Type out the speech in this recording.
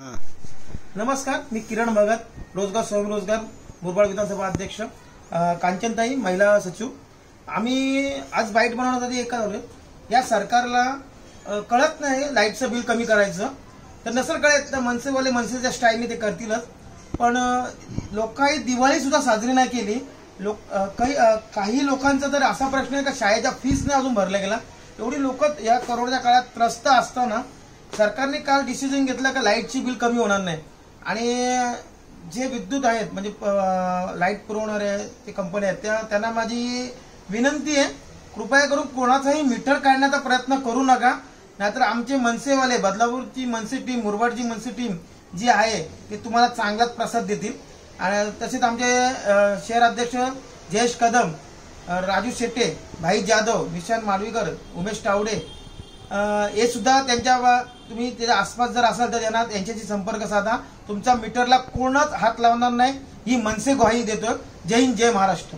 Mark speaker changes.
Speaker 1: नमस्कार, मी किरण भगत, रोजगार स्वयंरोजगार मुरबाड विधानसभा अध्यक्ष, कांचनताई महिला सचिव। आम्ही आज बाईट बनवण्यासाठी एका आलोय। या सरकारला कळत नाही लाईटचं बिल कमी करायचं, तर नसेल कळत तर मनसेवाले मनसेच्या स्टाईलने ते करतीलच। पण लोकांनी दिवाळी सुद्धा साजरी नाही केली। काही लोकांचा तर असा प्रश्न आहे का शाळेच्या फीस नाही अजून भरला गेला। एवढी लोक या कोरोनाच्या काळात त्रस्त असताना सरकारने काल डिसिजन घेतला का लाईटची बिल कमी होणार नाही। आणि जे विद्युत आहेत म्हणजे लाईट पुरवणारे ते कंपनी आहेत त्यांना माझी विनंती आहे, कृपया करून कोणाचाही मीटर काढण्याचा प्रयत्न करू नका, नाहीतर आमचे मनसेवाले बदलापूरची मनसे टीम, मुरबाडची मनसे टीम जी आहे ते तुम्हाला चांगलाच प्रसाद देतील। आणि तसेच आमचे शहर अध्यक्ष जयेश कदम, राजू शेट्टे, भाई जाधव, निशांत माडवीकर, उमेश तावडे हे सुद्धा तुम्ही त्याच्या आसपास जर असाल तर यांच्याशी संपर्क साधा। तुमच्या मीटरला कोणच हात लावणार नाही ही मनसे ग्वाही देतोय। जय हिंद, जय महाराष्ट्र।